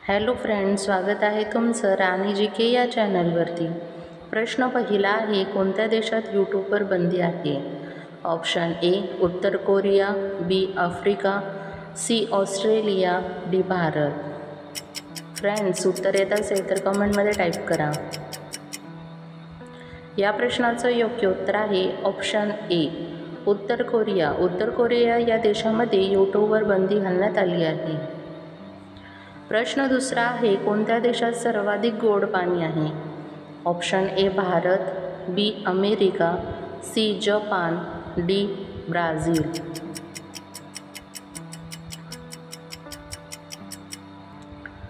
Hello friends, स्वागत आहे तुमचं राणी जी के या चॅनलवरती। प्रश्न पहिला आहे, कोणत्या देशात यूट्यूबवर बंदी आहे? ऑप्शन ए उत्तर कोरिया, B Africa, C Australia, D Bharat. Friends, उत्तर येत असेल तर कमेंटमध्ये टाईप करा। या प्रश्नाचं योग्य उत्तर आहे ऑप्शन ए उत्तर कोरिया। उत्तर कोरिया या देशामध्ये यूट्यूबवर बंदी घालण्यात आली आहे। प्रश्न दुसरा आहे, कोणत्या देशात सर्वाधिक गोड पाणी आहे? Option A Bharat, B America, C Japan, D Brazil.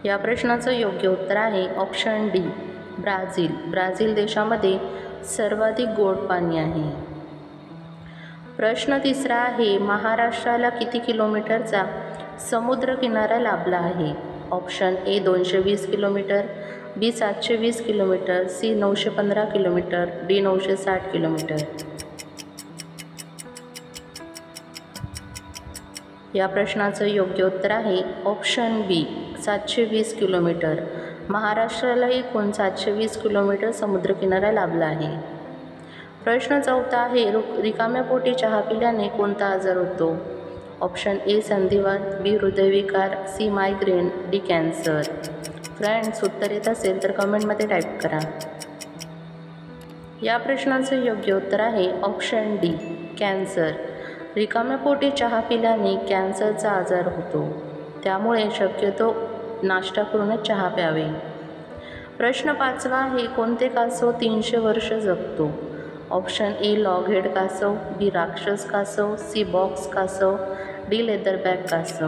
या प्रश्नाचं योग्य उत्तर आहे ऑप्शन डी ब्राझील। ब्राझील देशामध्ये सर्वाधिक गोड पाणी आहे। प्रश्न तिसरा आहे, महाराष्ट्राला किती किलोमीटरचा समुद्र किनारा लाभला आहे? Option A 220 kilometre, B 720 kilometre, C 915 kilometre, D 960 kilometre. या प्रश्नाचं योग्य उत्तर आहे ऑप्शन बी 720 किलोमीटर। महाराष्ट्राला एकूण 720 किलोमीटर समुद्रकिनारा लाभला आहे। प्रश्न चौथा आहे, रिकाम्या पोटी चहा पिल्याने कोणता आजार होतो? ऑप्शन ए संधिवात, बी हृदयविकार, C migraine, D cancer. Friends, उत्तर येत असेल तर कमेंटमध्ये टाईप करा। या प्रश्नाचं योग्य उत्तर आहे ऑप्शन डी कॅन्सर। रिकाम्या पोटी चहा पिल्याने कॅन्सरचा आजार होतो, त्यामुळे शक्यतो नाश्ता करूनच चहा प्यावे। प्रश्न पाचवा आहे, कोणते कासव 300 वर्ष जगतो? ऑप्शन ए लॉगहेड कासव, बी राक्षस कासव, सी बॉक्स कासव, डी लेदरबॅक कासव।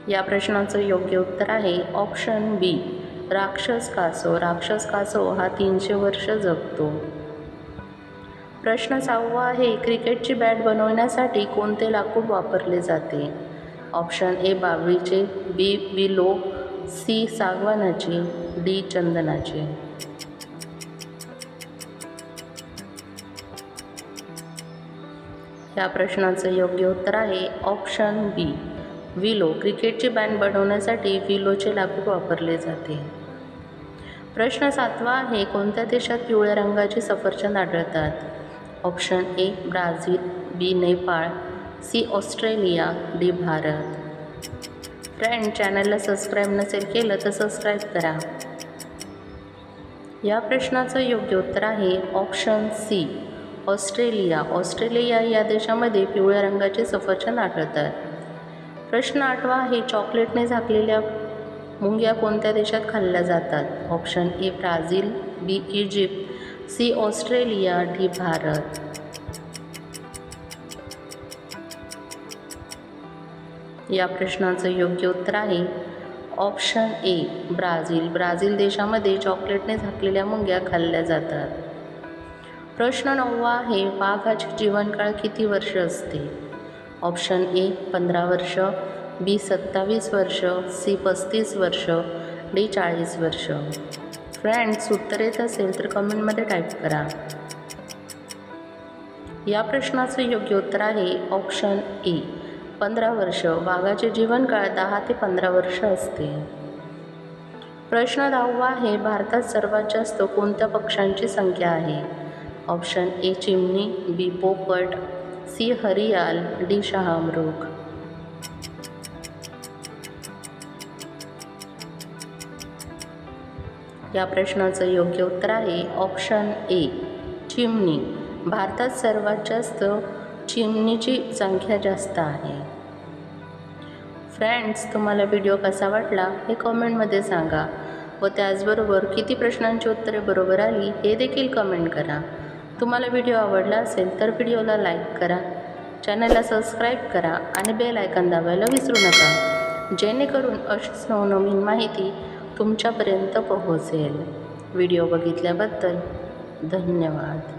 या प्रश्नाचं योग्य उत्तर आहे ऑप्शन बी राक्षस कासव। राक्षस कासव हा 300 वर्ष जगतो। प्रश्न 6वा आहे, क्रिकेटची बॅट बनवण्यासाठी कोणते लाकूड वापरले जाते? ऑप्शन ए बाभळीचे, बी विलो, सी सागवानाचे, डी चंदनाचे। या प्रश्नाचं योग्य उत्तर आहे ऑप्शन बी विलो। क्रिकेटची बॅट बनवण्यासाठी विलोचे लाकूड वापरले जाते। प्रश्न 7वा आहे, कोणत्या देशात पिवळ्या रंगाचे सफरचंद आढळतात? Option A Brazil, B Nepal, C Australia, D Bharat. Friend, चॅनलला सबस्क्राईब नसेल केलं तर सबस्क्राईब करा। या प्रश्नाचं योग्य उत्तर आहे ऑप्शन सी ऑस्ट्रेलिया। ऑस्ट्रेलिया या देशामध्ये पिवळ्या रंगाचे सफरचंद आढळतात। प्रश्न 8वा आहे, चॉकलेटने झाकलेल्या मुंग्या कोणत्या देशात खाल्ल्या जातात? Option A Brazil, B Egypt, C Australia, D Bharat. या प्रश्नाचं योग्य उत्तर आहे ऑप्शन ए ब्राझील। ब्राझील देशामध्ये चॉकलेटने झाकलेल्या मुंग्या खाल्ल्या जातात। प्रश्न 9वा आहे, वाघाची जीवनकाळ किती वर्ष असते? ऑप्शन ए 15 वर्ष, बी 27 वर्ष, सी 35 वर्ष, डी 40 वर्ष। फ्रेंड्स, उत्तर येत असेल तर कमेंटमध्ये टाईप करा। या प्रश्नाचं योग्य उत्तर आहे ऑप्शन ए 15 वर्ष। वाघाचे जीवनकाळ 10 ते 15 वर्ष असते। प्रश्न 10वा आहे, भारतात सर्वात जास्त कोणत्या पक्ष्यांची संख्या आहे? ऑप्शन ए चिमणी, बी पोपट, सी हरियाल, डी शहामृग। या प्रश्नाचं योग्य उत्तर आहे ऑप्शन ए चिमणी। भारतात सर्वात जास्त चिमणीची संख्या जास्त आहे। फ्रेंड्स, तुम्हाला व्हिडिओ कसा वाटला हे कमेंटमध्ये सांगा व त्याचबरोबर किती प्रश्नांची उत्तरे बरोबर आली हे देखील कमेंट करा। तुम्हाला व्हिडिओ आवडला असेल तर व्हिडिओला लाईक करा, चॅनलला सबस्क्राईब करा आणि बेल आयकॉन दाबायला विसरू नका, जेणेकरून अशीच नवनवीन माहिती तुमच्यापर्यंत पोहोचेल। व्हिडिओ बघितल्याबद्दल धन्यवाद।